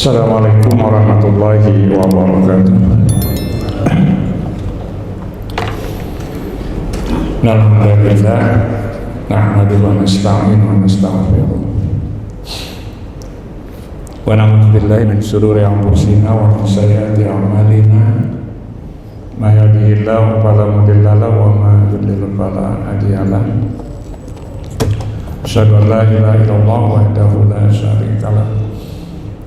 Assalamualaikum warahmatullahi wabarakatuh. Alhamdulillah, nahmaduhu wa nasta'inuhu wa nastaghfiruh. Wa na'udzu billahi min shururi anfusina wa min sayyiati a'malina. May yahdihillahu fala mudilla lahu wa may yudlil fala hadiya lahu. Asyhadu an la ilaha illallah wahdahu la syarika lahu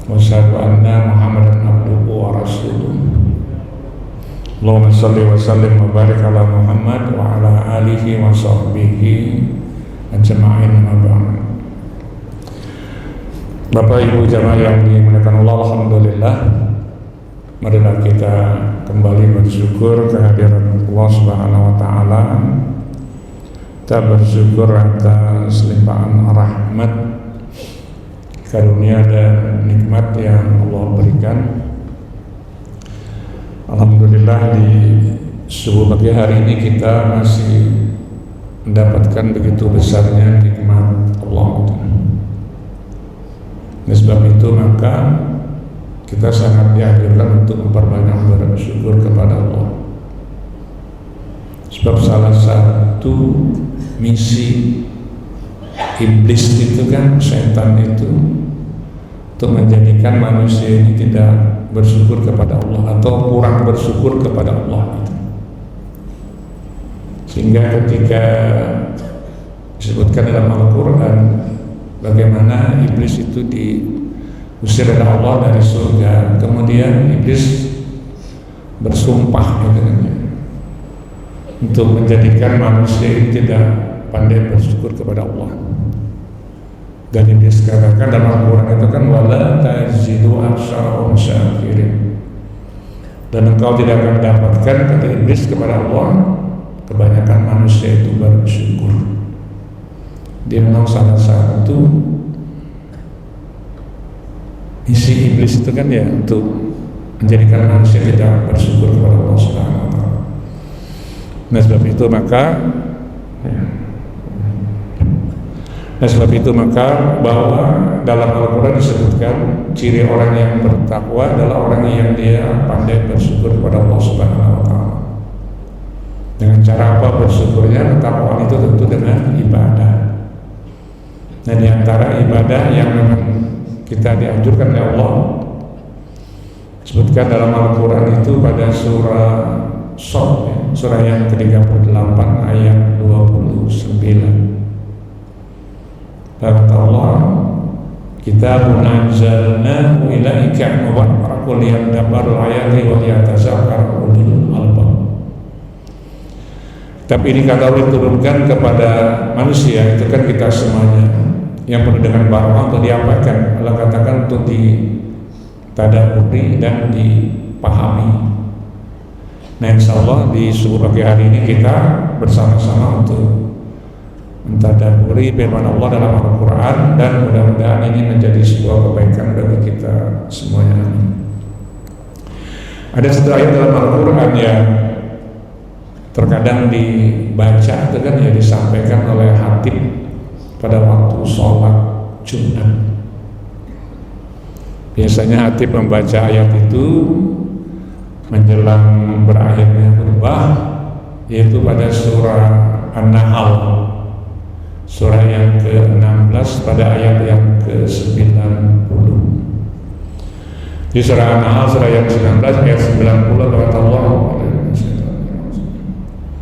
wa asyhadu anna Muhammadan abduhu wa rasuluh. Allahumma shalli wa sallim wa barik ala Muhammad wa ala alihi wa sahbihi ajma'in ma ba'd. Bapak Ibu jamaah yang dimuliakan Allah, alhamdulillah, marilah kita kembali bersyukur kehadiran Allah Subhanahu wa taala. Kita bersyukur atas limpahan rahmat, karunia dan nikmat yang Allah berikan. Alhamdulillah, di subuh pagi hari ini kita masih mendapatkan begitu besarnya nikmat Allah. Oleh sebab itu maka kita sangat dianjurkan untuk memperbanyak bersyukur kepada Allah. Sebab salah satu misi iblis itu kan, setan itu, untuk menjadikan manusia ini tidak bersyukur kepada Allah atau kurang bersyukur kepada Allah. Sehingga ketika disebutkan dalam Al-Quran bagaimana iblis itu diusir oleh Allah dari surga, kemudian iblis bersumpah untuk menjadikan manusia ini tidak pandai bersyukur kepada Allah. Dan iblis katakan dalam Al-Quran itu kan, wala tazidu aktsarahum syakirin, dan engkau tidak akan mendapatkan, kata iblis kepada Allah, kebanyakan manusia itu bersyukur. Dia memang salah satu misi iblis itu kan ya, untuk menjadikan manusia tidak bersyukur kepada Allah Subhanahu wa taala. Nah sebab itu maka bahwa dalam Al-Quran disebutkan ciri orang yang bertakwa adalah orang yang dia pandai bersyukur kepada Allah Subhanahu wa taala. Dengan cara apa bersyukurnya? Ketakwaan itu tentu dengan ibadah. Nah, di antara ibadah yang memang kita dianjurkan oleh Allah disebutkan dalam Al-Quran itu pada surah Shad, surah yang ke-38 ayat 29. Kata Allah, kitabun anzalnahu ilaika mubarakun liyadabbarul ayati wa liyatadzakkara ulul albab. Tapi ini kata Allah diturunkan kepada manusia, itu kan kita semuanya, yang penuh dengan barakah untuk diapakan. Allah katakan untuk ditadaburi dan dipahami. Nah insyaallah di subuh pagi hari ini kita bersama-sama untuk mentadaburi firman Allah dalam Al-Quran, dan mudah-mudahan ini menjadi sebuah kebaikan bagi kita semuanya. Ada satu ayat dalam Al-Quran yang terkadang dibaca itu kan ya, disampaikan oleh khatib pada waktu sholat Jumat. Biasanya khatib membaca ayat itu menjelang berakhirnya khutbah, yaitu pada surah An-Nahl, surah yang ke-16 pada ayat yang ke-90. Di surah An-Nahl surah yang ke-19 ayat 90 kata Allah,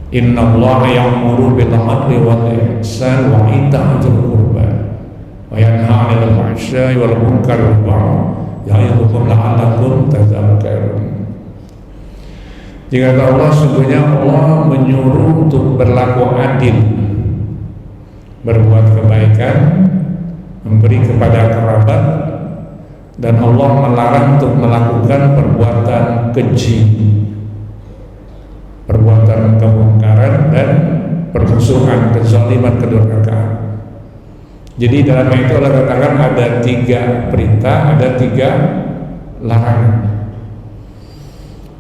innallaha ya'muru bil 'adli wal ihsan wa itaa'il qurba wa yanha 'anil fahsya'i wal munkari wal baghi ya'idukum la'allakum tadhakkarun. Jika Allah, sesungguhnya Allah menyuruh untuk berlaku adil, berbuat kebaikan, memberi kepada kerabat, dan Allah melarang untuk melakukan perbuatan keji, perbuatan kemungkaran dan permusuhan, kezaliman, kedurhakaan. Jadi dalam itu Allah katakan ada 3 perintah, ada 3 larangan.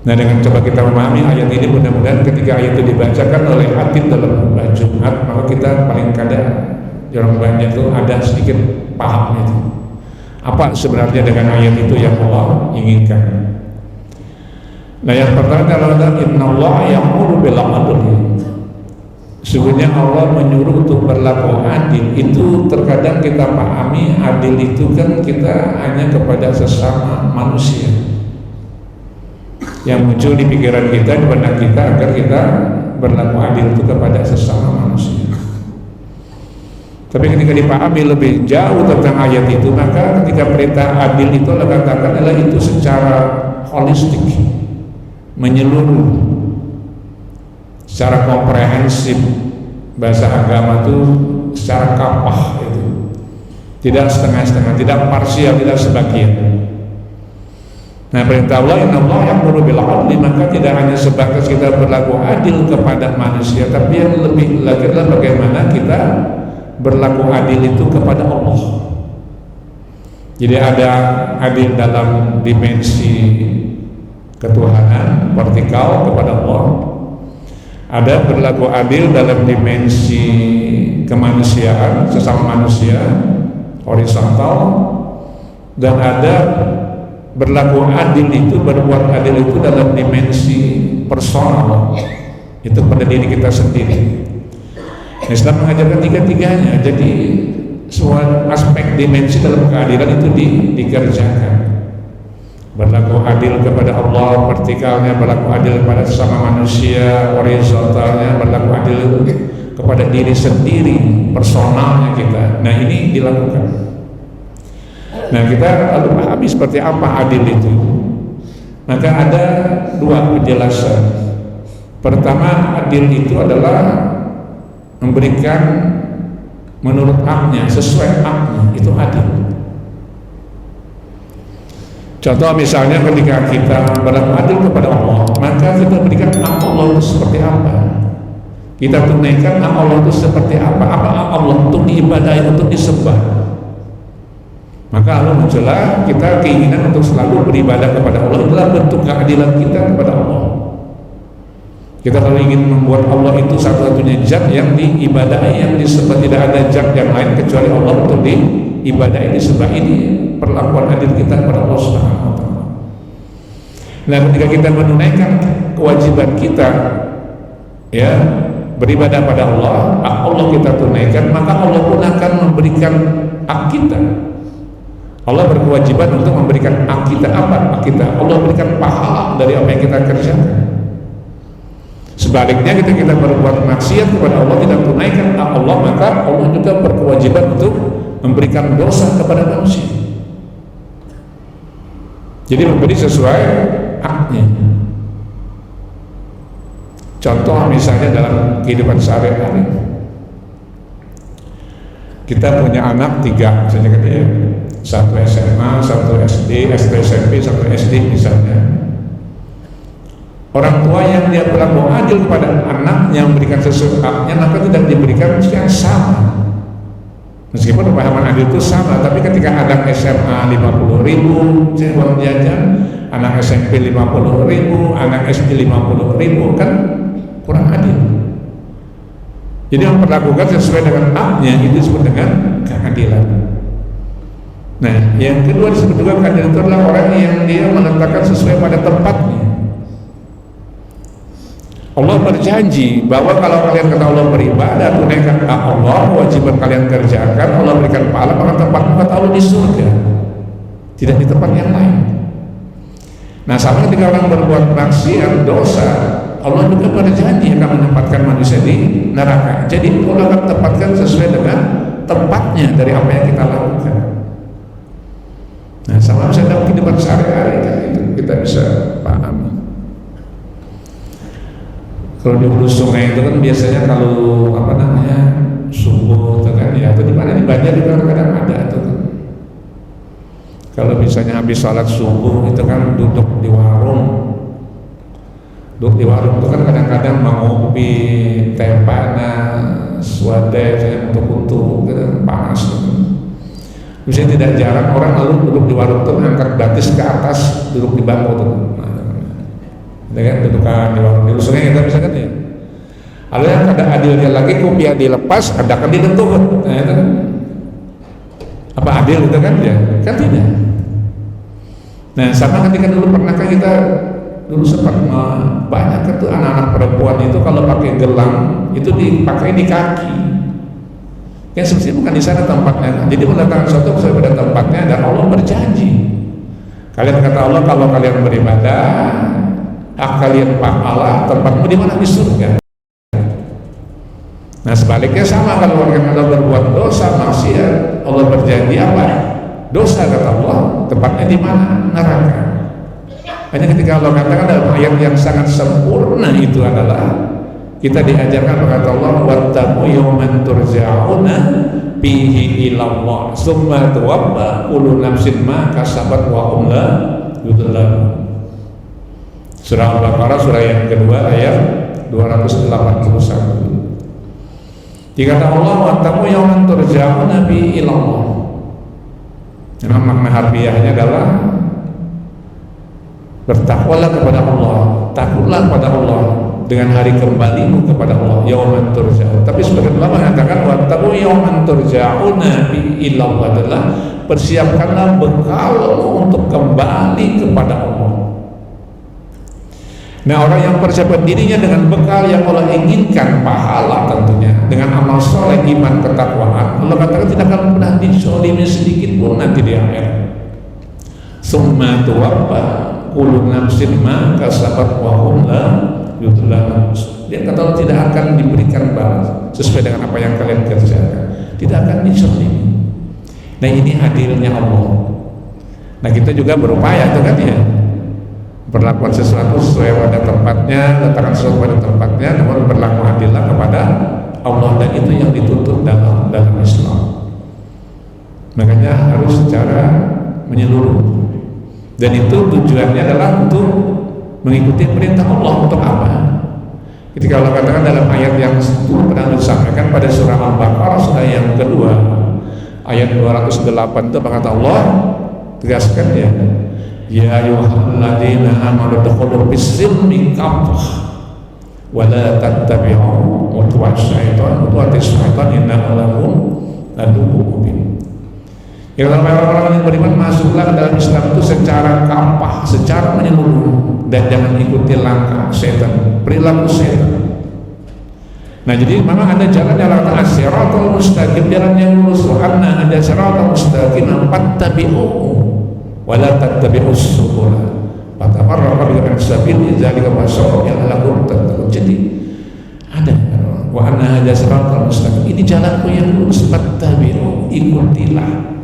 Nah dengan coba kita memahami ayat ini, mudah-mudahan ketika ayat itu dibacakan oleh khatib dalam khutbah Jumat, maka kita paling kadang orang banyak itu ada sedikit paham itu. Apa sebenarnya dengan ayat itu yang Allah inginkan? Nah, yang pertama adalah innallaha ya'muru bil 'adli. Sesungguhnya Allah menyuruh untuk berlaku adil. Itu terkadang kita pahami adil itu kan kita hanya kepada sesama manusia. Yang muncul di pikiran kita, di benak kita, agar kita berlaku adil itu kepada sesama manusia. Tapi ketika dipahami lebih jauh tentang ayat itu, maka ketika perintah adil itu Allah katakan adalah itu secara holistik, menyeluruh, secara komprehensif. Bahasa agama itu secara kapah, itu tidak setengah-setengah, tidak parsial, tidak sebagian. Nah, perintah Allah innallaha ya'muru bil 'adli, maka tidak hanya sebatas kita berlaku adil kepada manusia, tapi yang lebih lagi adalah bagaimana kita berlaku adil itu kepada Allah. Jadi ada adil dalam dimensi ketuhanan vertikal kepada Allah, ada berlaku adil dalam dimensi kemanusiaan sesama manusia horizontal, dan ada berlaku adil itu, berbuat adil itu dalam dimensi personal, itu pada diri kita sendiri. Islam mengajarkan tiga-tiganya. Jadi semua aspek dimensi dalam keadilan itu dikerjakan. Berlaku adil kepada Allah vertikalnya, berlaku adil kepada sesama manusia horizontalnya, berlaku adil kepada diri sendiri personalnya kita. Nah, ini dilakukan. Nah, kita lalu pahami seperti apa adil itu. Maka ada dua penjelasan. Pertama, adil itu adalah memberikan menurut haknya, sesuai haknya, itu adil. Contoh misalnya ketika kita berlaku adil kepada Allah, maka kita berikan hak Allah itu seperti apa, kita tunaikan hak Allah itu seperti apa hak Allah untuk diibadahi, untuk disembah. Maka Allah muncullah kita keinginan untuk selalu beribadah kepada Allah. Itulah bentuk keadilan kita kepada Allah. Kita kalau ingin membuat Allah itu satu-satunya zat yang diibadahi, yang disembah, tidak ada zat yang lain kecuali Allah untuk diibadahi, disembah. Ini perlakuan adil kita kepada Allah Subhanahu wa taala. Nah, ketika kita menunaikan kewajiban kita, ya, beribadah pada Allah, hak Allah kita tunaikan, maka Allah pun akan memberikan hak kita. Allah berkewajiban untuk memberikan hak kita. Apa hak kita? Allah berikan pahala dari apa yang kita kerjakan. Sebaliknya ketika kita berbuat maksiat kepada Allah, tidak tunaikan hak Allah, maka Allah juga berkewajiban untuk memberikan dosa kepada manusia. Jadi memberi sesuai haknya. Contoh misalnya dalam kehidupan sehari-hari, kita punya anak 3 misalnya kan ya, 1 SMA, 1 SD, 1 SMP, 1 SD misalnya. Orang tua yang dia berlaku adil kepada anaknya, memberikan sesuai haknya, maka tidak diberikan yang sama. Meskipun pemahaman adil itu sama, tapi ketika anak SMA 50.000 uang jajan, anak SMP 50.000, anak SD 50.000, kan kurang adil. Jadi memperlakukan sesuai dengan haknya itu disebut dengan keadilan. Nah, yang kedua disebut juga keadilan itu adalah orang yang dia meletakkan sesuai pada tempatnya. Allah berjanji bahwa kalau kalian kata Allah beribadah, tunaikan hak Allah, kewajiban kalian kerjakan, Allah berikan pahala, maka tempat Allah di surga, tidak di tempat yang lain. Nah, sama ketika orang berbuat maksiat, dosa, Allah juga berjanji akan menempatkan manusia di neraka. Jadi Allah akan tempatkan sesuai dengan tempatnya dari apa yang kita lakukan. Nah, sama misalnya dalam kehidupan sehari-hari itu kita bisa pahami. Kalau di hulu sungai itu kan biasanya kalau subuh itu kan ya, atau di mana di Banjar juga kadang ada itu kan. Kalau misalnya habis sholat subuh itu kan duduk di warung itu kan kadang-kadang mau ngopi, teh panas, wadai untuk gitu, panas gitu. Misalnya tidak jarang orang lalu duduk di warung itu angkat batis ke atas, duduk di bangku tuh. Dengan dudukan di warung di sungai kita misalkan ya. Lalu yang ada adilnya lagi, kopiah dilepas, ada kan dilentuh. Nah, itu kan. Apa adil itu kan ya? Kan tidak. Nah, sama ketika dulu pernahkah kita dulu sempat banyak itu anak-anak perempuan itu kalau pakai gelang itu dipakai di kaki. Yang sebenarnya bukan di sana tempatnya. Jadi meletakkan suatu sesuai pada tempatnya dan Allah berjanji. Kalian kata Allah kalau kalian beribadah, hak kalian pahala, tempatmu di mana? Di surga. Nah sebaliknya sama kalau orang Allah berbuat dosa maksiat, Allah berjanji apa? Dosa kata Allah, tempatnya di mana? Neraka. Hanya ketika Allah katakan dalam ayat yang sangat sempurna itu adalah kita diajarkan kata Allah wattaqu yawman turja'una fihi ilallah summa tuwaffa kullu nafsin ma kasabat wa hum la yudhlamun. Surah Al-Baqarah surah yang kedua ayat 281. Dikata Allah wattaqu yawman turja'una fihi ilallah. Memang makna harfiahnya adalah bertakwalah kepada Allah, takutlah kepada Allah dengan hari kembalimu kepada Allah yauman turja'un. Tapi sebagian ulama mengatakan wattaqu yauman turja'una ilallah adalah persiapkanlah bekalmu untuk kembali kepada Allah. Nah orang yang persiapkan dirinya dengan bekal yang Allah inginkan pahala tentunya dengan amal soleh, iman, ketakwaan, Allah katakan tidak akan pernah dizalimi sedikit pun nanti di akhirat. Summa tuwaffa kullu nafsin ma kasabat wa hum la yudhlamun. Dia kata Allah tidak akan diberikan balas sesuai dengan apa yang kalian kerjakan, tidak akan dizalimi. Nah ini adilnya Allah. Nah kita juga berupaya tuh kan ya, berlakukan sesuatu sesuai pada tempatnya, letakkan sesuatu pada tempatnya, namun berlaku adillah kepada Allah, dan itu yang dituntut dalam Islam. Makanya harus secara menyeluruh. Dan itu tujuannya adalah untuk mengikuti perintah Allah. Untuk apa? Ketika Allah katakan dalam ayat yang pernah disampaikan pada surah Al-Baqarah surah yang kedua ayat 208 itu kata Allah tegaskan ya ayyuhalladzina amanu dkhulu fis-silmi kaffah wa la tattabi'u khutuwati syaitan innahu lakum aduwwun mubin. Ya kalau orang-orang yang beriman masuklah ke dalam Islam itu secara kampah, secara menyeluruh, dan jangan ikuti langkah setan, perilaku setan. Nah jadi memang ada jalan yang kata as-siratal mustaqim, jalan yang lurus. Karena ada siratal mustaqim fattabi'uhu wa la tattabi'us subula fatafarraqa bikum an sabili dzalika wasaqum la'allakum tattaqun. Jadi ada wa anna hadza siratal mustaqim, ini jalanku yang lurus, fattabi'u, ikutilah.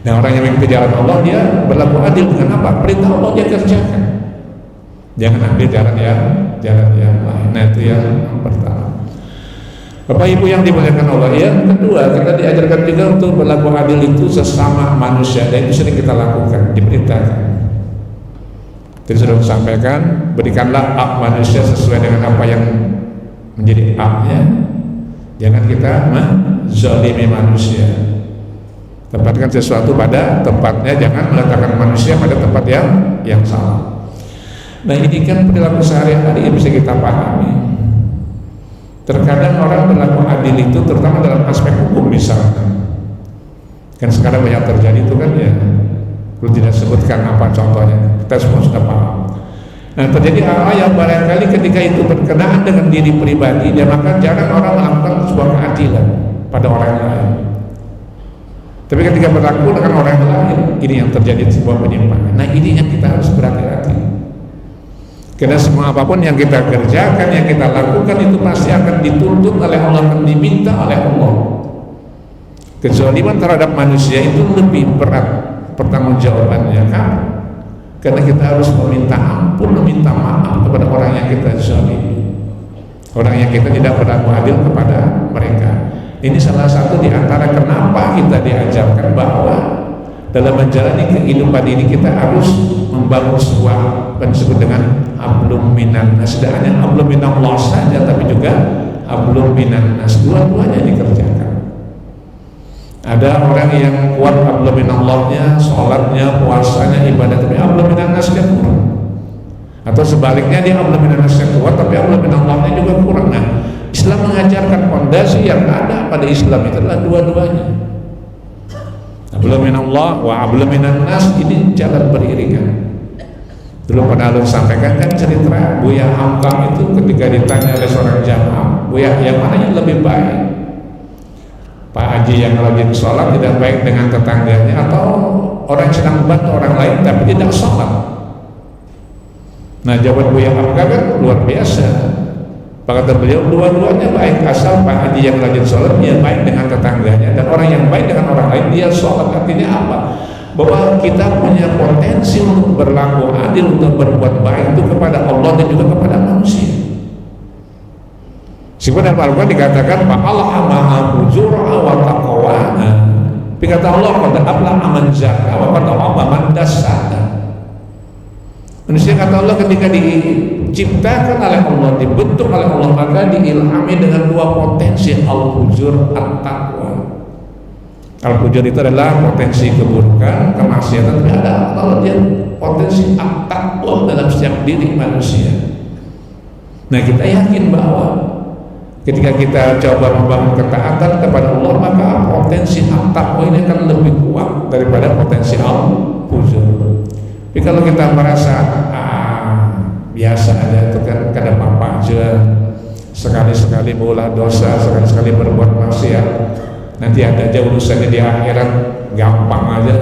Nah orang yang mengikuti jalan Allah dia berlaku adil dengan apa? Perintah Allah dia kerjakan. Jangan ambil jalan yang lain. Nah itu yang pertama. Bapak Ibu yang dimuliakan Allah, yang kedua kita diajarkan juga untuk berlaku adil itu sesama manusia, dan itu sering kita lakukan, diperintahkan. Tadi sudah disampaikan, berikanlah hak manusia sesuai dengan apa yang menjadi haknya. Jangan kita menzalimi manusia. Tempatkan sesuatu pada tempatnya, jangan meletakkan manusia pada tempat yang salah. Nah ini kan perilaku sehari-hari yang bisa kita pahami. Terkadang orang berlaku adil itu terutama dalam aspek hukum misalnya. Kan sekarang banyak terjadi itu kan ya. Perlu tidak sebutkan apa contohnya, kita semua sudah paham. Nah terjadi hal-hal yang barangkali ketika itu berkenaan dengan diri pribadi, dan maka jarang orang melakukan sebuah keadilan pada orang lain. Tapi ketika berlaku dengan orang lain, ini yang terjadi sebuah penyimpangan. Nah ini yang kita harus berhati-hati. Karena semua apapun yang kita kerjakan, yang kita lakukan itu pasti akan dituntut oleh Allah, akan diminta oleh Allah. Kezaliman terhadap manusia itu lebih berat pertanggungjawabannya kan? Karena kita harus meminta ampun, meminta maaf kepada orang yang kita zalimi, orang yang kita tidak berlaku adil kepada mereka. Ini salah satu di antara kenapa kita diajarkan bahwa dalam menjalani kehidupan ini kita harus membangun sebuah yang disebut dengan hablum minan nas. Tidak hanya hablum minallah saja, tapi juga hablum minan nas. Dua-duanya dikerjakan. Ada orang yang kuat hablum minallahnya, sholatnya, puasanya, ibadah, tapi hablum minan nasnya kurang. Atau sebaliknya dia hablum minan nasnya kuat, tapi hablum minallahnya juga kurang. Nah, Islam mengajarkan fondasi yang ada pada Islam itu adalah dua-duanya. hablum minallah wa hablum minan nas, ini jalan beriringan. Dulu pernah lu sampaikan kan cerita Buya Hamka itu ketika ditanya oleh seorang jamaah, Buya, yang mana yang lebih baik? Pak Haji yang rajin sholat tidak baik dengan tetangganya, atau orang yang sedang membantu orang lain tapi tidak sholat? Nah, jawaban Buya Hamka kan luar biasa. Kata beliau, dua-duanya baik, asal Pak Haji yang rajin sholat dia baik dengan tetangganya, dan orang yang baik dengan orang lain dia sholat. Artinya apa? Bahwa kita punya potensi untuk berlaku adil, untuk berbuat baik itu kepada Allah dan juga kepada manusia. Sebenarnya Al-Quran dikatakan fa'alhamaha fujuraha wa taqwaha. Tapi kata Allah, qad aflaha man zakkaha wa qad khaba man dassaha. Manusia, kata Allah, ketika diciptakan oleh Allah, dibentuk oleh Allah, maka diilhami dengan dua potensi, al-fujur, at-taqwa. Al-fujur itu adalah potensi keburukan, kemaksiatan, tapi ada kalau dia potensi at-taqwa dalam setiap diri manusia. Nah, kita yakin bahwa ketika kita coba membangun ketaatan kepada Allah, maka potensi at-taqwa ini akan lebih kuat daripada potensi al-fujur. Tapi kalau kita merasa biasa aja, itu kan kadang apa aja, sekali-sekali mengulah dosa, sekali-sekali berbuat maksiat, nanti ada aja urusannya di akhirat, gampang aja.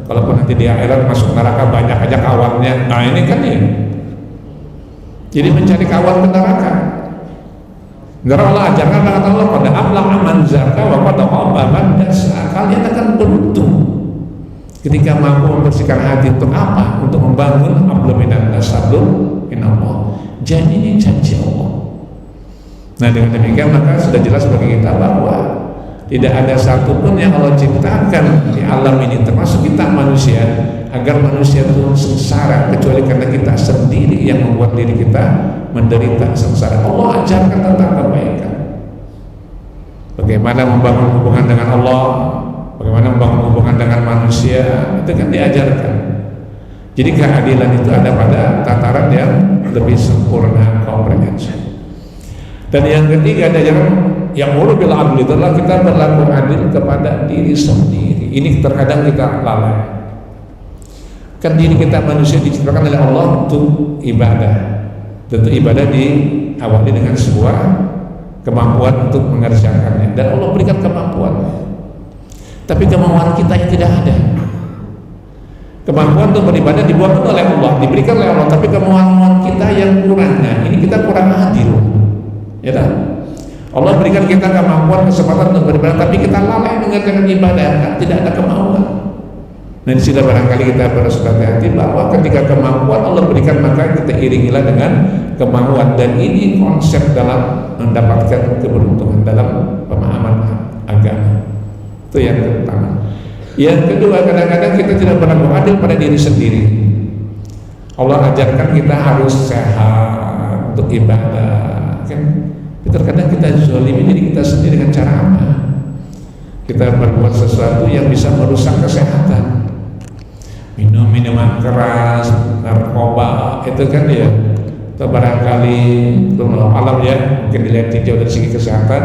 Kalaupun nanti di akhirat masuk neraka banyak aja kawannya. Nah, ini kan ya, jadi mencari kawan ke neraka. Karena Allah ajarkan, kata Allah, pada aflaha man zakkaha wa qad khaba man dassaha. Kalian akan beruntung ketika mampu membersihkan hati. Untuk apa? Untuk membangun hablum minan nas hablum minallah. Jadi ini janji Allah. Nah, dengan demikian maka sudah jelas bagi kita bahwa tidak ada satupun yang Allah ciptakan di alam ini, termasuk kita manusia, agar manusia itu sengsara kecuali karena kita sendiri yang membuat diri kita menderita sengsara. Allah ajarkan tentang kebaikan, bagaimana membangun hubungan dengan Allah, bagaimana membangun hubungan dengan manusia, itu kan diajarkan. Jadi keadilan itu ada pada tataran yang lebih sempurna, komprehensif. Dan yang ketiga ada yang mulu bil adl, itu adalah kita berlaku adil kepada diri sendiri. Ini terkadang kita lalai. Kan diri kita manusia diciptakan oleh Allah untuk ibadah. Tentu ibadah diawali dengan sebuah kemampuan untuk mengerjakannya, dan Allah berikan kemampuan. Tapi kemampuan kita yang tidak ada. Kemampuan untuk beribadah dibuat oleh Allah, diberikan oleh Allah, tapi kemampuan kita yang kurang. Nah, ini kita kurang adil. Ya tak? Allah berikan kita kemampuan, kesempatan untuk beribadah, tapi kita lalai mengerjakan ibadah, kan? Tidak ada kemauan. Nah, di sini barangkali kita harus hati-hati bahwa ketika kemampuan Allah berikan, maka kita iringilah dengan kemauan. Dan ini konsep dalam mendapatkan keberuntungan dalam pemahaman agama. Itu yang pertama. Yang kedua, kadang-kadang kita tidak berlaku adil pada diri sendiri. Allah ajarkan kita harus sehat untuk ibadah, kan? Terkadang kita zalimi diri kita sendiri dengan cara apa? Kita berbuat sesuatu yang bisa merusak kesehatan, minum minuman keras, narkoba, itu kan ya, atau barangkali belum alam ya, mungkin dilihat tinjau dari segi kesehatan.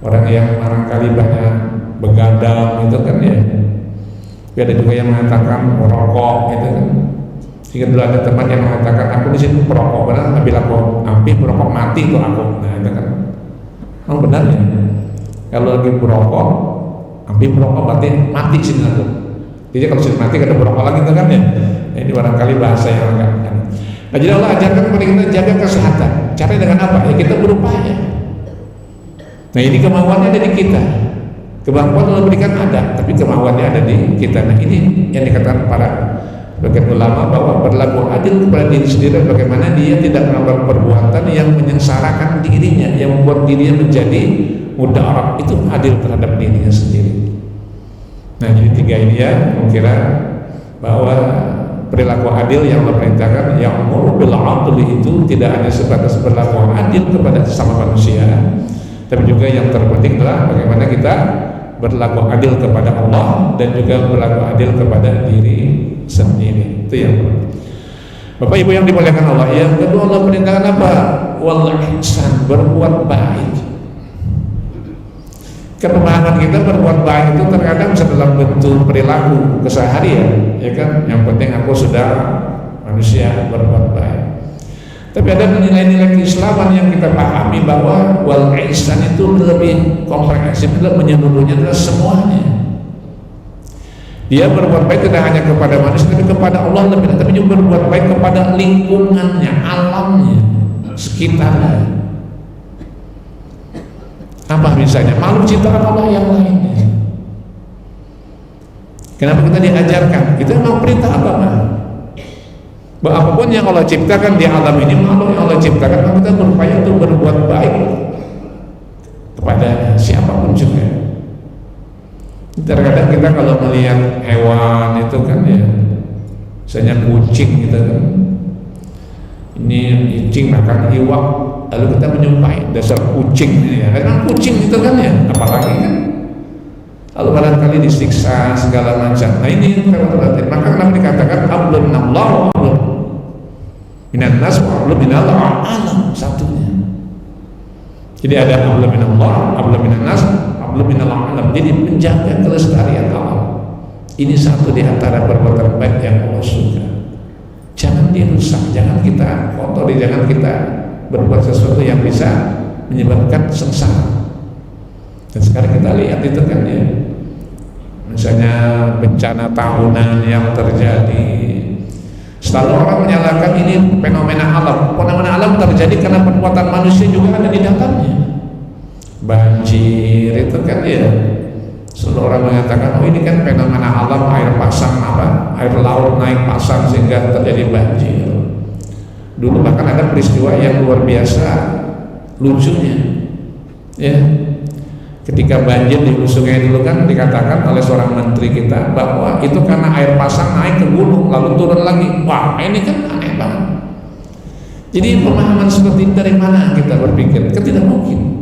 Orang yang barangkali banyak begadang, itu kan ya. Tapi ada juga yang mengatakan merokok, itu kan. Jika dulu ada teman yang mengatakan, aku di sini perokok, benar, tapi aku hampir merokok mati tuh aku. Nah, itu kan memang benar ya. Kalau lagi merokok, hampir merokok berarti mati sini aku. Jadi kalau sudah mati kada merokok lagi itu kan ya. Nah, ini barangkali bahasa yang agak. Nah, jadi Allah ajarkan kepada kita jaga kesehatan. Caranya dengan apa? Ya kita berupaya. Nah, ini kemauannya ada di kita. Kemampuan Allah berikan ada, tapi kemauannya ada di kita. Nah, ini yang dikatakan para bagian ulama bahwa berlaku adil kepada diri sendiri, bagaimana dia tidak melakukan perbuatan yang menyengsarakan dirinya, yang membuat dirinya menjadi mudarat. Itu adil terhadap dirinya sendiri. Nah, jadi tiga ini ya, kira bahwa perilaku adil yang Allah perintahkan, yang mulu bil adli, itu tidak hanya sebatas berlaku adil kepada sesama manusia, tapi juga yang terpenting adalah bagaimana kita berlaku adil kepada Allah dan juga berlaku adil kepada diri sendiri. Itu yang pertama. Bapak Ibu yang dimuliakan Allah, yang kedua Allah perintahkan apa? Wal ihsan, berbuat baik. Pemahaman kita berbuat baik itu terkadang bisa dalam bentuk perilaku keseharian, ya kan? Yang penting aku sudah manusia berbuat baik. Tapi ada nilai-nilai keislaman yang kita pahami bahwa wal ihsan itu lebih komprehensif, menyeluruhnya adalah semuanya. Dia berbuat baik tidak hanya kepada manusia, tapi kepada Allah lebih, tapi juga berbuat baik kepada lingkungannya, alamnya, sekitarnya. Apa misalnya? Makhluk ciptaan Allah yang lainnya. Kenapa kita diajarkan? Itu memang perintah agama. Bahwa apapun yang Allah ciptakan di alam ini, makhluk yang Allah ciptakan, maka kita berupaya untuk berbuat baik kepada siapapun juga. Terkadang kita kalau melihat hewan itu kan ya, misalnya kucing gitu kan, ini kucing makan iwak, lalu kita menyumpahi dasar kucing ini ya, karena kucing itu kan ya, apalagi kan, lalu barangkali disiksa segala macam. Nah ini terhati. Maka kenapa dikatakan ablum minallah, ablum minan nas, ablum minallah alam satunya. Jadi ada ablum minallah, ablum minan nas, ablum minallah alam. Jadi menjaga kelestarian alam. Ini satu di antara perbuatan baik yang Allah suka. Jangan dirusak, jangan kita kotori, jangan kita berbuat sesuatu yang bisa menyebabkan sengsara. Dan sekarang kita lihat itu kan ya, misalnya bencana tahunan yang terjadi, selalu orang menyalahkan ini fenomena alam. Fenomena alam terjadi karena perbuatan manusia juga ada di dalamnya. Banjir itu kan ya, selalu orang mengatakan oh ini kan fenomena alam, air pasang air laut naik pasang sehingga terjadi banjir. Dulu bahkan ada peristiwa yang luar biasa lucunya ya, ketika banjir di sungai dulu kan dikatakan oleh seorang menteri kita bahwa itu karena air pasang naik ke gunung lalu turun lagi. Wah ini kan aneh banget. Jadi pemahaman seperti ini dari mana kita berpikir? Kan tidak mungkin.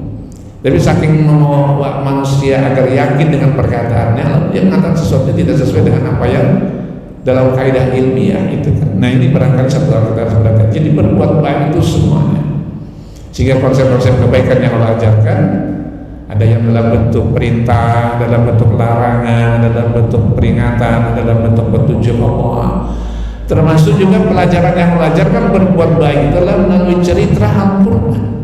Tapi saking mau manusia agar yakin dengan perkataannya, lalu dia mengatakan sesuatu tidak sesuai dengan apa yang dalam kaidah ilmiah itu kan. Nah ini barangkali satu hal kita harus belajar. Jadi berbuat baik itu semuanya, sehingga konsep-konsep kebaikan yang Allah ajarkan ada yang dalam bentuk perintah, dalam bentuk larangan, dalam bentuk peringatan, dalam bentuk petunjuk Allah. Termasuk juga pelajaran yang Allah ajarkan berbuat baik adalah melalui cerita Al-Quran.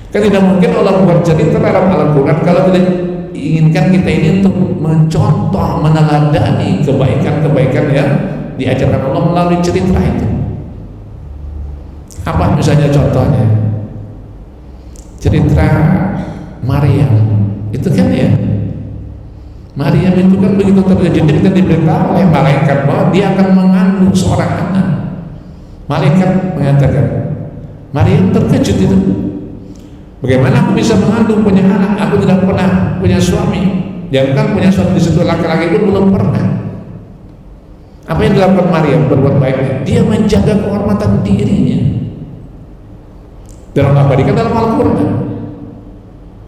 Kan tidak mungkin Allah buat cerita dalam Al-Quran kalau tidak inginkan kita ini untuk mencontoh, meneladani kebaikan-kebaikan yang diajarkan Allah melalui cerita itu. Apa misalnya contohnya? Cerita Maryam itu kan ya, Maryam itu kan begitu terjadi kita diberitahu oleh malaikat bahwa dia akan mengandung seorang anak. Malaikat mengatakan, Maryam terkejut itu. Bagaimana aku bisa mengandung punya anak? Aku tidak pernah punya suami. Jangan punya suami di situ laki-laki pun belum pernah. Apa yang dilakukan Maryam berbuat baiknya? Dia menjaga kehormatan dirinya. Dalam abadikan dalam Al-Quran.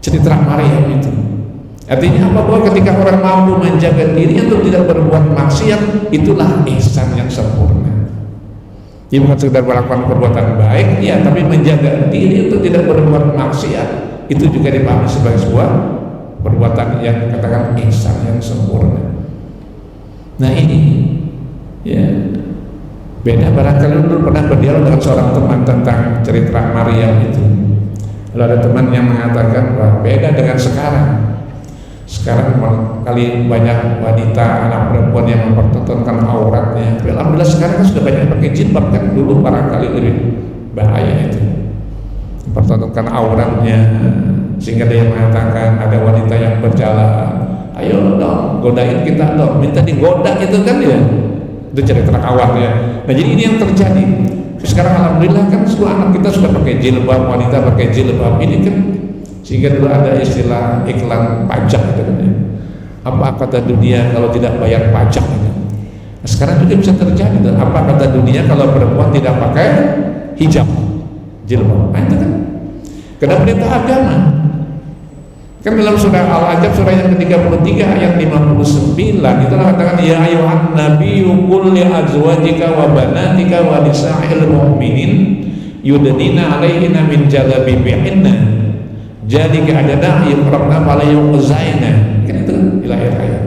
Cerita Maryam itu. Artinya apa? Bahwa ketika orang mampu menjaga dirinya untuk tidak berbuat maksiat, itulah ihsan yang sempurna. Dia bukan sekedar melakukan perbuatan baik, ya, tapi menjaga diri untuk tidak berbuat maksiat. Itu juga dipahami sebagai sebuah perbuatan yang dikatakan ihsan yang sempurna. Nah ini, ya, beda barangkali dulu pernah berdialog dengan seorang teman tentang cerita Maryam itu. Lalu ada teman yang mengatakan bahwa beda dengan sekarang. Sekarang kali banyak wanita, anak perempuan yang mempertontonkan auratnya. Alhamdulillah sekarang kan sudah banyak pakai jilbab kan, dulu barangkali lebih bahaya itu. Mempertontonkan auratnya sehingga dia mengatakan ada wanita yang berjalan, ayo dong godain kita dong, minta digoda itu kan ya. Itu cerita awal ya. Nah jadi ini yang terjadi. Sekarang alhamdulillah kan semua anak kita sudah pakai jilbab, wanita pakai jilbab ini kan. Sehingga dulu ada istilah iklan pajak gitu kan ya. Apa kata dunia kalau tidak bayar pajak gitu. Nah, sekarang juga bisa terjadi tuh. Apa kata dunia kalau perempuan tidak pakai hijab, jilbab. Nah, itu kan karena perintah agama. Kan dalam surah Al-Ahzab surah yang ke-33 ayat 59 itu katakan ya ayuhan nabiyyu qul li azwajika wa banatika wa nisa'il mu'minin yudnina 'alaihinna min jalabibihinna. Jadi keadaan yukrabna fala yuqzaina. Kan itu ila ayat.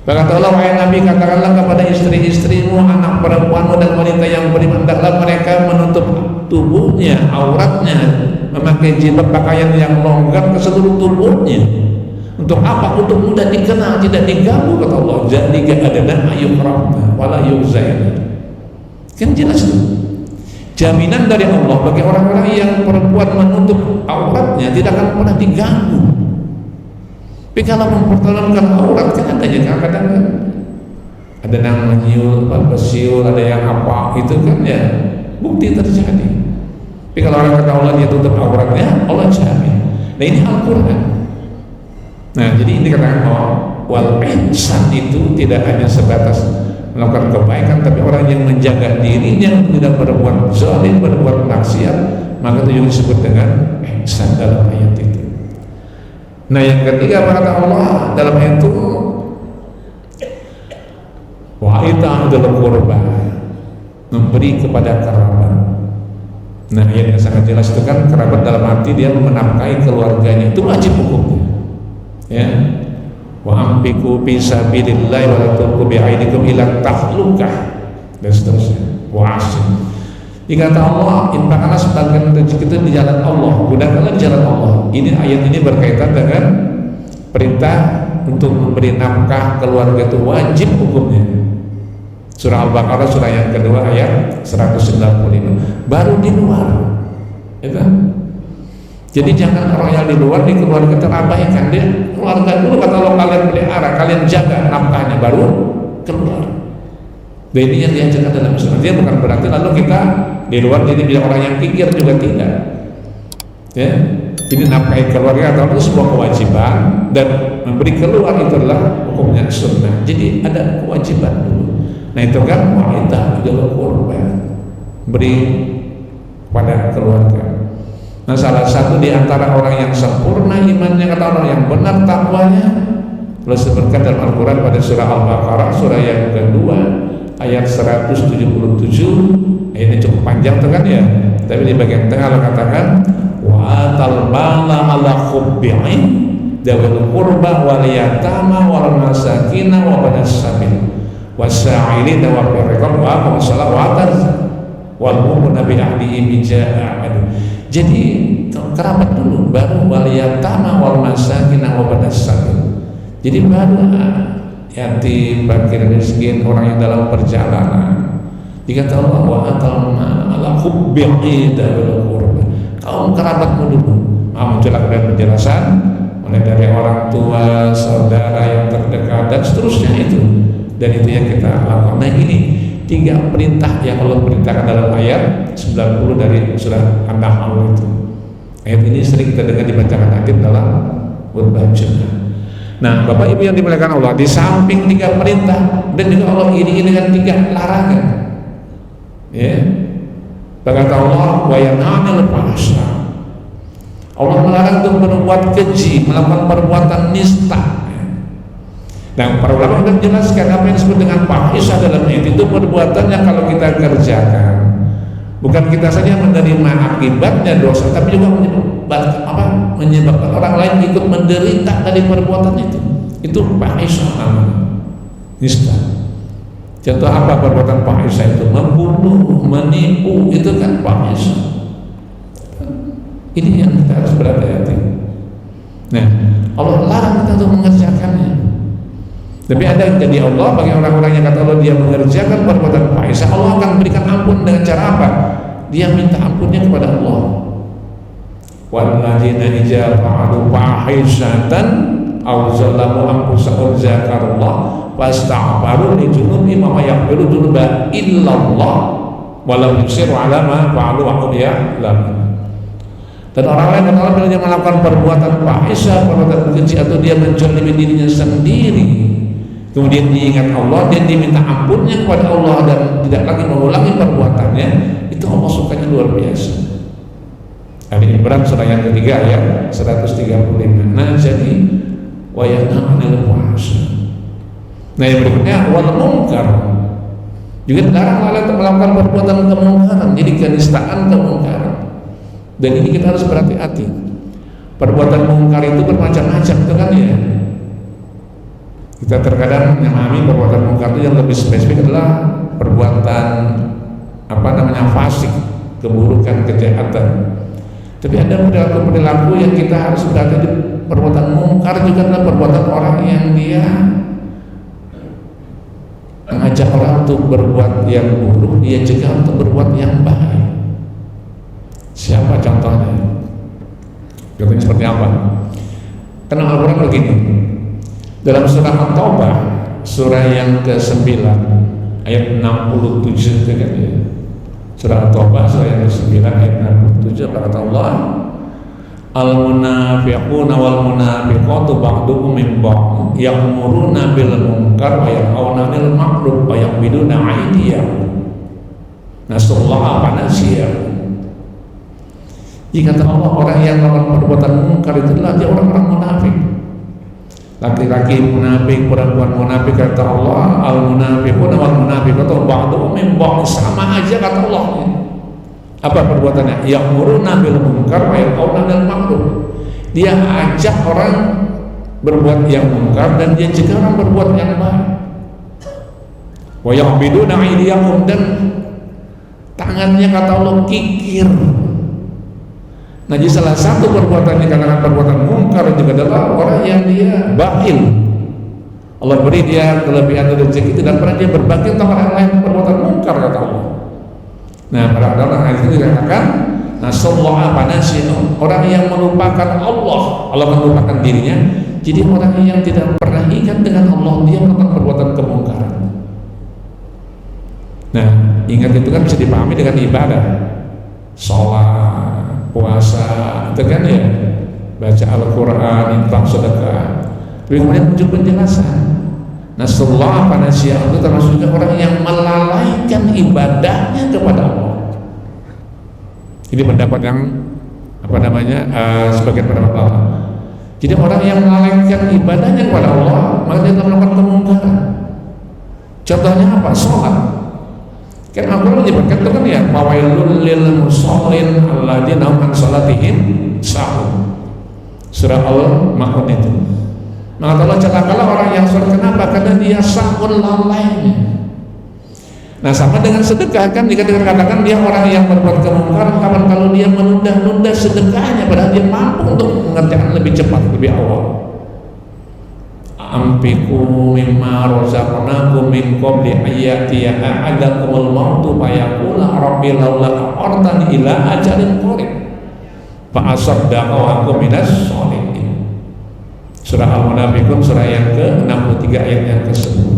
Berkata Allah, wahai Nabi, katakanlah kepada istri-istrimu, anak perempuanmu dan wanita yang beriman, hendaklah mereka menutup tubuhnya, auratnya, memakai jilbab, pakaian yang longgar ke seluruh tubuhnya. Untuk apa? Untuk mudah dikenal, tidak diganggu, kata Allah. Jadi keadaan yukrabna fala yuqzaina. Kan jelas itu. Jaminan dari Allah bagi orang-orang yang perempuan menutup auratnya tidak akan pernah diganggu. Tapi kalau mempertahankan aurat kan adanya kadang-kadang ada yang menyiul, bersiul, ada yang apa itu kan ya bukti terjadi. Tapi kalau orang kata Allah dia tutup auratnya, Allah jamin. Nah ini Al-Quran. Nah jadi ini dikatakan bahwa wal ihsan itu tidak hanya sebatas melakukan kebaikan, tapi orang yang menjaga dirinya tidak berbuat zalim, berbuat maksiat, maka itu juga disebut dengan ihsan dalam ayat itu. Nah yang ketiga kata Allah dalam ayat itu, wa ita'udul qurba, memberi kepada kerabat. Nah ayat yang sangat jelas itu kan kerabat dalam arti dia menafkahi keluarganya, itu wajib hukumnya. Ya, wa ampiku fi sabilillah wa la tulqu bi'aidikum ila tahlukah dan seterusnya. Wa asim. Dikata Allah, infakkanlah sebagian rezeki itu di jalan Allah, gunakanlah di jalan Allah. Ini ayat ini berkaitan dengan perintah untuk memberi nafkah keluarga itu wajib hukumnya. Surah Al-Baqarah surah yang kedua ayat 195. Baru di luar, ya kan? Jadi jangan orang yang di luar di keluarga terabaikan. Dia keluarga dulu kata Allah, kalian pelihara, kalian jaga nafkahnya, baru keluar. Dan ini yang diajarkan dalam Islam. Dia bukan berarti lalu kita di luar jadi bilang orang yang pikir, juga tidak. Ya, ini nafkahi keluarga atau itu sebuah kewajiban, dan memberi keluar itu adalah hukumnya sunnah. Jadi ada kewajiban dulu. Nah itu kan wanita adalah kurban, beri pada keluarga. Nah salah satu di antara orang yang sempurna imannya, kata orang yang benar takwanya, Allah sebutkan dalam Al-Quran pada surah Al-Baqarah surah yang kedua ayat 177. Ini cukup panjang tuh kan ya, tapi di bagian tengah Allah katakan wa atal mala ala khubbi'i dawil qurba wal yatama wal masakin wa banas sabil wasa'ilin wa firqan wa aqam salat wa ataz wal mu'minu bi ahdihi bijaa. Jadi kerabat dulu, baru wal yatama wal masakin wa banas sabil. Jadi baru yatim, fakir, miskin, orang yang dalam perjalanan. Dikata Allah wa atal ala hubbihi dawil qurba, kaum kerabatmu dulu. Muncullah kemudian penjelasan mulai dari orang tua, saudara yang terdekat dan seterusnya itu. Dan itu yang kita lakukan. Nah ini 3 perintah yang Allah perintahkan dalam ayat 90 dari surah An-Nahl itu. Ayat ini sering kita dengar dibacakan hakim dalam khutbah Jumat. Nah Bapak Ibu yang dimuliakan Allah, di samping 3 perintah dan juga Allah iringi dengan 3 larangan. Ya, berkata Allah wa yanhanil fahsya, Allah melarang untuk berbuat keji, melakukan perbuatan nista. Nah para ulama sudah menjelaskan apa yang disebut dengan fahisha dalam ayat itu perbuatan yang kalau kita kerjakan bukan kita saja menerima akibatnya dosa, tapi juga menyebabkan orang lain ikut menderita dari perbuatan itu. Itu fahisha namanya, nista. Contoh apa perbuatan fahisha itu? Membunuh, menipu, itu kan fahisha. Ini yang kita harus berhati-hati. Nah, Allah larang kita untuk mengerjakannya. Tapi ada jadi Allah bagi orang-orang yang kata Allah dia mengerjakan perbuatan fahisha, Allah akan berikan ampun dengan cara apa? Dia minta ampunnya kepada Allah. Walladzina idza fa'alu fahishatan aw zalamu anfusahum zakarullah fastaghfiru li dzunubihim wa yaghfiru dzunuba illallah wa lam yusiru 'ala ma fa'alu wa hum ya'lamun. Dan orang lain kalau dia melakukan perbuatan fahisha, perbuatan keji, atau dia menzalimi dirinya sendiri, kemudian diingat Allah dan diminta ampunnya kepada Allah dan tidak lagi mengulangi perbuatannya, itu Allah sukanya luar biasa. Ali Imran surah yang ketiga ayat 135. Nah jadi wa yanhanil fahsya. Nah yang berikutnya wal munkar, juga dilarang untuk melakukan perbuatan kemungkaran, jadi kenistaan kemungkaran. Dan ini kita harus berhati-hati. Perbuatan mungkar itu bermacam-macam itu kan ya. Kita terkadang memahami perbuatan mungkar itu yang lebih spesifik adalah perbuatan fasik, keburukan, kejahatan. Tapi ada perilaku yang kita harus berhati. Perbuatan mungkar juga adalah perbuatan orang yang dia mengajak orang untuk berbuat yang buruk, dia juga untuk berbuat yang baik. Siapa contohnya? Contohnya seperti apa? Karena Al-Quran begini, dalam surah At-Taubah, surah yang ke-9 ayat 67 kan ya. Surah At-Taubah surah yang ke-9 ayat 67 kata Allah, al-munafiquna wal munafiqatu ba'duhum min ba'd ya'muruna bil munkar wa yanhauna 'anil ma'ruf wa yaqbiduna aydiyahum nasallaha fa nasiyahum. Jika kata Allah, orang yang melakukan perbuatan munkar itu adalah dia orang-orang munafik. Laki-laki munafik, perempuan munafik, kata Allah, al-munafiquna wal munafiqatu ba'duhum min ba'd, sama aja kata Allah. Apa perbuatannya? Ya'muruna bil munkar wa yanhauna 'anil ma'ruf. Dia ajak orang berbuat yang munkar dan dia cegah orang berbuat yang baik. Wa yaqbiduna aydiyahum, dan tangannya kata Allah kikir. Nah, jadi salah satu perbuatan yang dikatakan perbuatan mungkar juga adalah orang yang dia bakhil. Allah beri dia kelebihan rezeki itu dan pernah dia berbagi tentang orang lain perbuatan mungkar kata Allah. Nah, pada dalam ayat itu dikatakan nasallaha fa nasiyahum, orang yang melupakan Allah melupakan dirinya. Jadi orang yang tidak pernah ingat dengan Allah, dia melakukan perbuatan kemungkaran. Nah, ingat itu kan bisa dipahami dengan ibadah, sholat, puasa, itu kan ya, baca Al-Quran, infak, sedekah. Tapi kemudian muncul penjelasan, nasallaha fa nasiyahum itu termasuk juga orang yang melalaikan ibadahnya kepada Allah. Ini pendapat yang sebagian pendapat Allah. Jadi orang yang melalaikan ibadahnya kepada Allah, maka dia melakukan kemungkaran. Contohnya apa? Sholat. Kan Al-Quran menyebutkan itu kan ya, fawailul lil musallin alladzina hum an sholatihim sahun. Surah Al-Ma'un itu. Maka Allah celakalah orang yang sholat. Kenapa? Karena dia sahun, lalainya. Nah, sama dengan sedekah kan, dikatakan dia orang yang berbuat kemungkaran kapan kalau dia menunda-nunda sedekahnya padahal dia mampu untuk mengerjakan lebih cepat, lebih awal. Ampiku mimma razaqnakum min qabli ayatiya ahadakumul mautu fayaqula rabbi laula aqartani ila ajalin qarib fa asaddaqa wa akum minas sholihin. Surah Al-Munafiqun surah yang ke-63 ayat yang ke-10.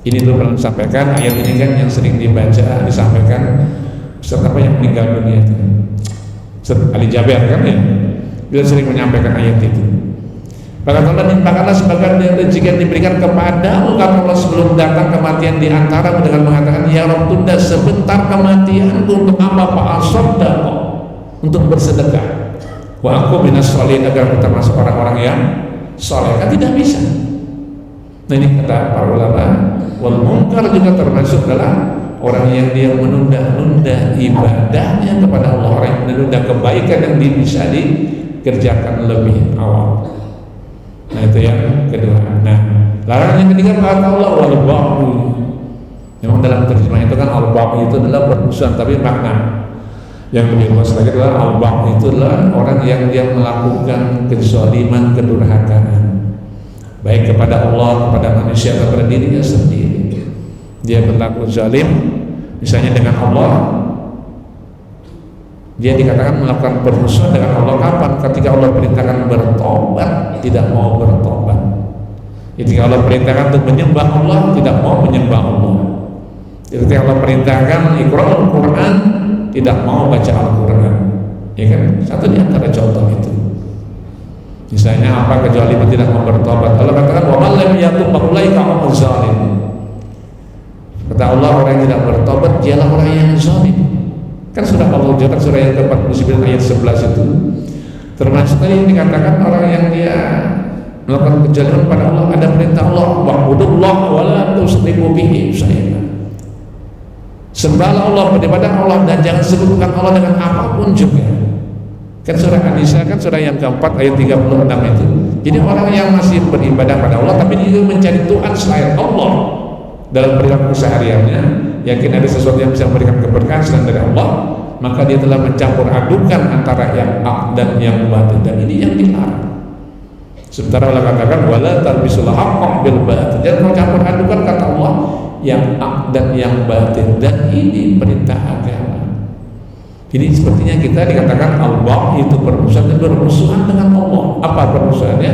Ini tuh pernah disampaikan, ayat ini kan yang sering disampaikan Ustaz apa yang meninggal dunia itu, Ustaz Ali Jaber kan ya, dia sering menyampaikan ayat itu. Maka Allah nimpahkanlah sebagian dari rezeki yang diberikan kepadamu kata Allah sebelum datang kematian di antaramu dengan mengatakan, ya Rabb, tunda sebentar kematianku untuk apa? Pak asaddaqa, untuk bersedekah. Wa aku minas sholihin, agar kita masuk orang-orang yang soleh. Kan tidak bisa. Nah, ini kata para ulama, wal munkar juga termasuk adalah orang yang dia menunda-nunda ibadahnya kepada Allah, orang yang menunda kebaikan yang bisa dikerjakan lebih awal. Nah, itu yang kedua. Nah, larangan yang ketiga kata Allah wal baghi. Memang dalam terjemah itu kan al-baghi itu adalah permusuhan, tapi makna yang lebih luas lagi adalah al-baghi itu adalah orang yang dia melakukan kezaliman, kedurhakaan, baik kepada Allah, kepada manusia, kepada dirinya sendiri. Dia berlaku zalim, misalnya dengan Allah. Dia dikatakan melakukan permusuhan dengan Allah kapan? Ketika Allah perintahkan bertobat, tidak mau bertobat. Ketika Allah perintahkan untuk menyembah Allah, tidak mau menyembah Allah. Ketika Allah perintahkan Iqra'ul Quran, tidak mau baca Al-Quran. Ya kan? Satu di antara contoh itu. Misalnya apa, kecuali tidak mau bertobat. Allah katakan wa man lam yatub fa ulaika humuz zalimun. Kata Allah, orang yang tidak bertobat dialah orang yang zalim. Kan sudah Allah jelaskan surah yang ke-49 ayat 11 itu. Termasuk tadi yang dikatakan orang yang dia melakukan kejahatan pada Allah, ada perintah Allah, wa'budullaha wa la tusyriku bihi syai'an. Sembahlah Allah, beribadah Allah, dan jangan sekutukan Allah dengan apapun juga. Kan surah An-Nisa kan surah yang keempat ayat 36 itu. Jadi orang yang masih beribadah pada Allah tapi dia mencari Tuhan selain Allah dalam perilaku sehariannya, yakin ada sesuatu yang bisa memberikan keberkahan selain dari Allah, maka dia telah mencampur adukan antara yang hak dan yang batil, dan ini yang dilarang. Sementara Allah katakan wala talbisul haqqa bil batil. Jangan kau campur adukan, kata Allah, yang hak dan yang batil, dan ini perintah agama. Jadi sepertinya kita dikatakan Allah itu bermusuhan dan bermusuhan dengan Allah. Apa bermusuhannya?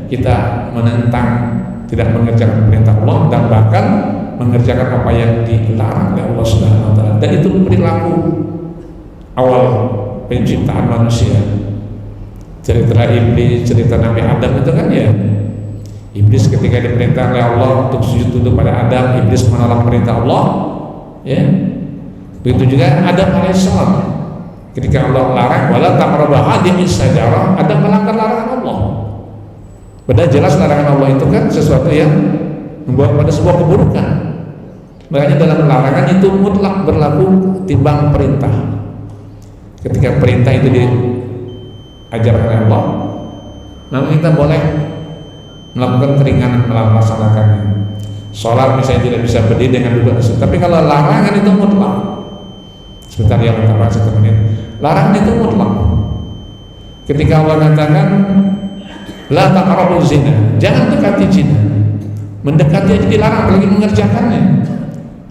Kita menentang, tidak mengerjakan perintah Allah, dan bahkan mengerjakan apa yang dilarang oleh Allah Subhanahu wa taala. Dan itu perilaku awal penciptaan manusia. Cerita iblis, cerita Nabi Adam itu kan ya. Iblis ketika diperintah oleh Allah untuk sujud tunduk pada Adam, iblis menolak perintah Allah. Ya. Begitu juga Adam alaihissalam. Ketika Allah larang wala taqrabu hadhihi syajarah, Adam melanggar larangan Allah. Padahal jelas larangan Allah itu kan sesuatu yang membawa pada sebuah keburukan. Makanya dalam larangan itu mutlak berlaku timbang perintah. Ketika perintah itu diajarkan oleh Allah, maka kita boleh melakukan keringanan melaksanakannya. Sholat misalnya tidak bisa berdiri dengan duduk. Tapi kalau larangan itu mutlak. Sebentar ya, kita bahas 1 menit. Larangan itu mutlak. Ketika Allah katakan la taqrabu zina, jangan dekati zina. Mendekati aja dilarang, apalagi mengerjakannya.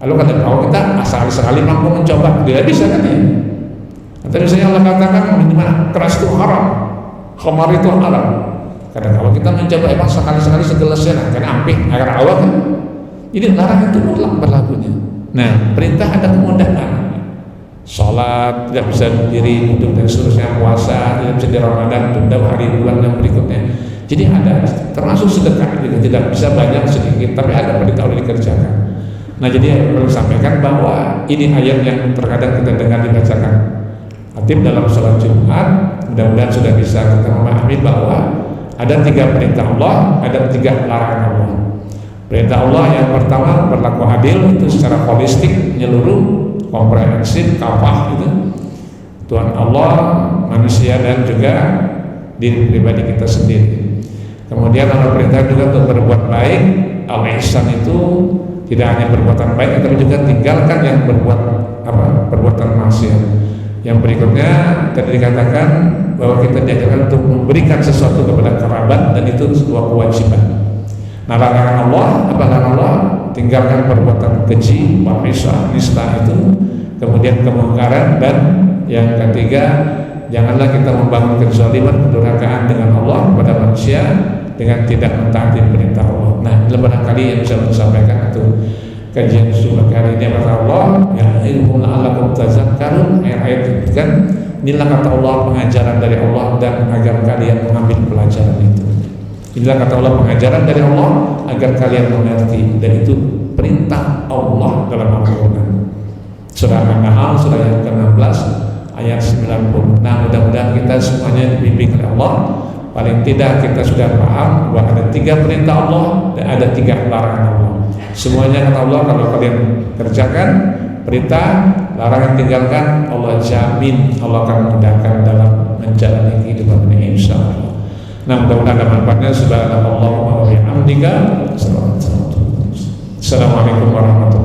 Lalu kata kalau kita asal sekali mampu mencoba, tidak bisa kan ya. Atau misalnya Allah katakan keras itu haram, khamar itu haram. Kadang kalau kita mencoba emang sekali-sekali segelasnya, karena ampih agar awal kan. Jadi larangan itu mutlak berlakunya. Nah, perintah ada kemudahan. Sholat tidak bisa berdiri, duduk dan seterusnya, puasa tidak bisa di Ramadan, tunda hari bulan yang berikutnya. Jadi ada, termasuk sedekah juga tidak bisa banyak sedikit, tapi ada perintah oleh dikerjakan. Nah, jadi perlu sampaikan bahwa ini ayat yang terkadang kita dengar dibacakan khatib dalam sholat Jumat. Mudah-mudahan sudah bisa kita memahami bahwa ada 3 perintah Allah, ada 3 larangan Allah. Perintah Allah yang pertama berlaku adil, itu secara holistik, menyeluruh, komprehensif, kafah itu Tuhan Allah, manusia, dan juga diri pribadi kita sendiri. Kemudian Allah perintah juga untuk berbuat baik. Al-ihsan itu tidak hanya perbuatan baik, tapi juga tinggalkan yang perbuatan maksiat. Yang berikutnya tadi dikatakan bahwa kita diajarkan untuk memberikan sesuatu kepada kerabat, dan itu sebuah kewajiban. Nah, larangan Allah, apa larangan Allah? Tinggalkan perbuatan keji, fahisha, nista itu, kemudian kemungkaran, dan yang ketiga, janganlah kita membangun kezaliman, kedurhakaan dengan Allah kepada manusia dengan tidak mentaati perintah Allah. Nah, barangkali yang bisa saya sampaikan itu kajian sunnah kali ini kata Allah, ya ilmu la'allakum tazakkarun, ayat itu kan inilah kata Allah pengajaran dari Allah dan agar kalian mengambil pelajaran itu. Inilah kata Allah pengajaran dari Allah agar kalian mengerti, dan itu perintah Allah dalam Al-Quran. Surah An-Nahl surah yang ke-16 ayat 90. Nah, mudah-mudahan kita semuanya dibimbing oleh Allah. Paling tidak kita sudah paham bahwa ada 3 perintah Allah dan ada 3 larangan Allah. Semuanya kata Allah kalau kalian kerjakan perintah, larangan tinggalkan, Allah jamin Allah akan memudahkan dalam menjalani kehidupan ini, insyaallah. Nah, mudah-mudahan ada manfaatnya. Subhanallah wa bihamdika. Assalamualaikum warahmatullahi wabarakatuh.